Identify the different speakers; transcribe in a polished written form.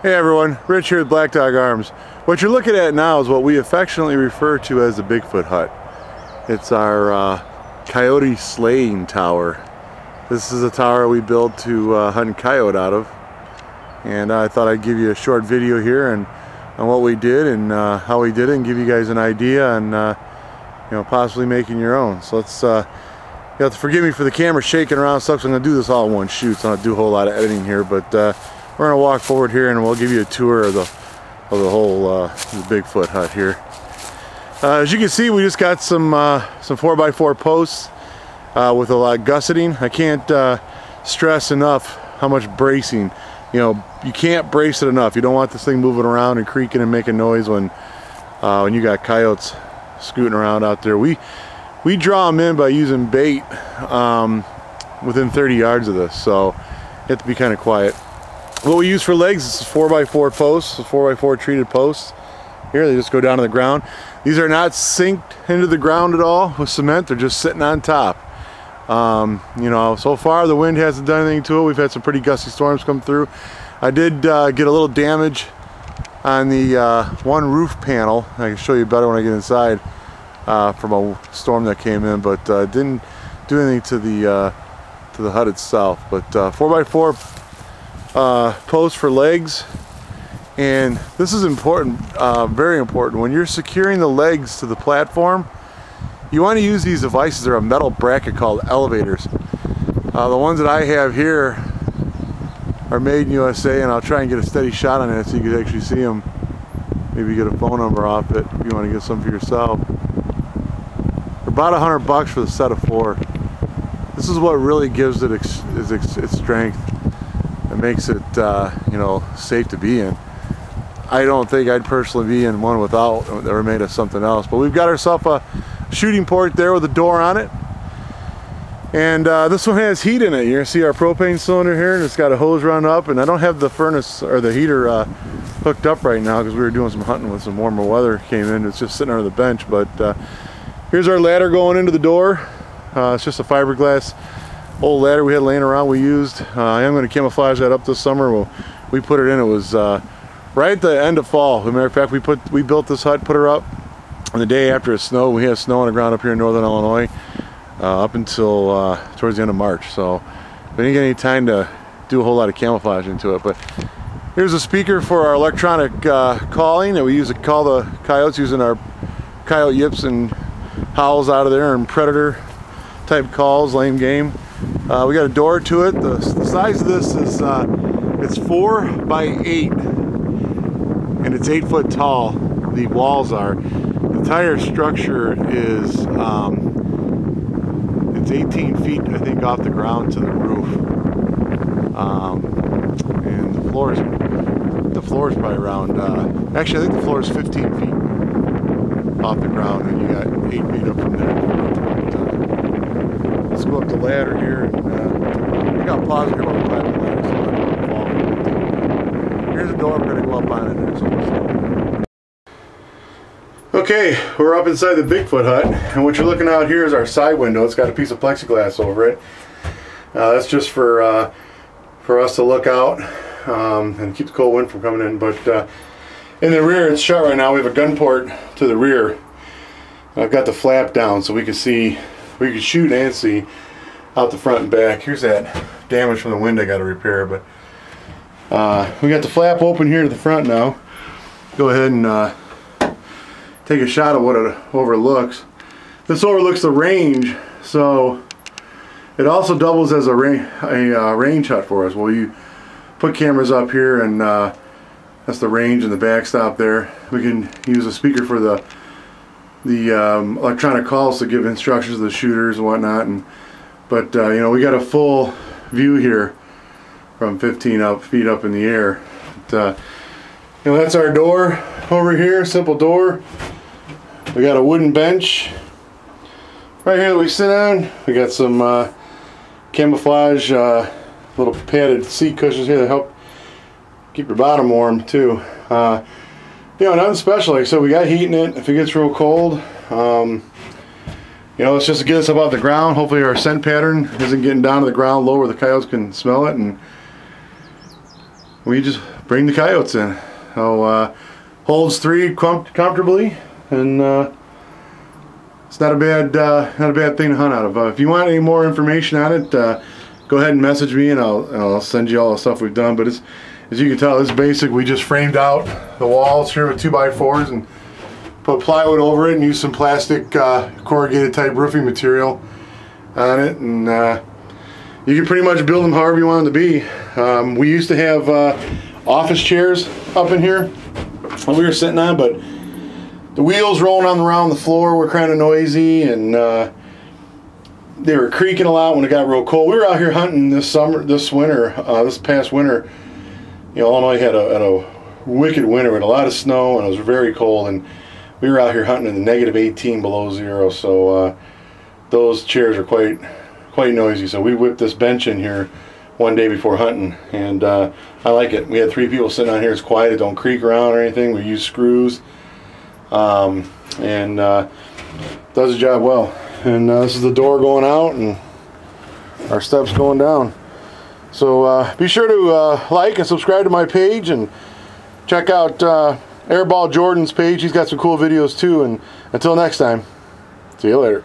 Speaker 1: Hey everyone, Rich here with Black Dog Arms. What you're looking at now is what we affectionately refer to as the Bigfoot hut. It's our coyote slaying tower. This is a tower we built to hunt coyote out of. And I thought I'd give you a short video here on what we did and how we did it, and give you guys an idea on possibly making your own. So let's you have to forgive me for the camera shaking around stuff, so I'm going to do this all in one shoot, so I don't do a whole lot of editing here, but we're going to walk forward here and we'll give you a tour of the whole the Bigfoot hut here. As you can see, we just got some 4x4 posts with a lot of gusseting. I can't stress enough how much bracing. You can't brace it enough. You don't want this thing moving around and creaking and making noise when you got coyotes scooting around out there. We draw them in by using bait within 30 yards of this, so you have to be kind of quiet. What we use for legs is 4x4 posts, 4x4 treated posts. Here, they just go down to the ground. These are not sinked into the ground at all with cement. They're just sitting on top. So far the wind hasn't done anything to it. We've had some pretty gusty storms come through. I did get a little damage on the one roof panel. I can show you better when I get inside from a storm that came in, but didn't do anything to the hut itself. But 4x4 posts for legs, and this is important, very important. When you're securing the legs to the platform, you want to use these devices. They're a metal bracket called elevators. The ones that I have here are made in USA, and I'll try and get a steady shot on it so you can actually see them. Maybe get a phone number off it if you want to get some for yourself. They're about $100 for the set of 4. This is what really gives it its strength. It makes it safe to be in. I don't think I'd personally be in one without, that were made of something else. But we've got ourselves a shooting port there with a door on it, and this one has heat in it. You're gonna see our propane cylinder here, and it's got a hose run up, and I don't have the furnace or the heater hooked up right now because we were doing some hunting with some warmer weather came in. It's just sitting under the bench. But here's our ladder going into the door. It's just a fiberglass old ladder we had laying around we used. I am going to camouflage that up this summer. We put it in, it was right at the end of fall. As a matter of fact, we built this hut, put her up on the day after it snowed. We had snow on the ground up here in northern Illinois up until towards the end of March, so we didn't get any time to do a whole lot of camouflage into it. But here's a speaker for our electronic calling that we use to call the coyotes, using our coyote yips and howls out of there, and predator type calls, lame game. We got a door to it. The size of this is it's 4x8, and it's 8 foot tall. The walls are. The entire structure is it's 18 feet, I think, off the ground to the roof, and the floor is probably around. Actually, I think the floor is 15 feet off the ground, and you got 8 feet up from there. Let's go up the ladder here, and we got pause here while we climb the ladder so I don't fall. Here's the door. We're going to go up on it there. Okay, we're up inside the Bigfoot hut, and what you're looking out here is our side window. It's got a piece of plexiglass over it. That's just for us to look out and keep the cold wind from coming in. But in the rear, it's shut right now. We have a gun port to the rear. I've got the flap down so we can see. We can shoot and see out the front and back. Here's that damage from the wind I got to repair. But we got the flap open here to the front now. Go ahead and take a shot of what it overlooks. This overlooks the range, so it also doubles as a range hut for us. Well, you put cameras up here, and that's the range and the backstop there. We can use a speaker for the electronic calls to give instructions to the shooters and whatnot. But we got a full view here from 15 feet up in the air. But, that's our door over here, simple door. We got a wooden bench right here that we sit on. We got some camouflage little padded seat cushions here that help keep your bottom warm too. Nothing special. Like I said, we got heat in it if it gets real cold. It's just to get us up off the ground. Hopefully our scent pattern isn't getting down to the ground low where the coyotes can smell it, and we just bring the coyotes in. So holds 3 comfortably, and it's not a bad thing to hunt out of. If you want any more information on it, go ahead and message me, and I'll send you all the stuff we've done. But as you can tell, it's basic. We just framed out the walls here with 2x4s and put plywood over it and use some plastic corrugated type roofing material on it, and you can pretty much build them however you want them to be. We used to have office chairs up in here that we were sitting on, but the wheels rolling around the floor were kind of noisy, and they were creaking a lot when it got real cold. We were out here hunting this past winter. You know, Illinois had a wicked winter with a lot of snow, and it was very cold, and we were out here hunting in the -18 below zero, so those chairs are quite noisy. So we whipped this bench in here one day before hunting, and I like it. We had 3 people sitting on here. It's quiet. It don't creak around or anything. We use screws, and does the job well. And this is the door going out and our steps going down. So be sure to like and subscribe to my page, and check out Airball Jordan's page. He's got some cool videos too. And until next time, see you later.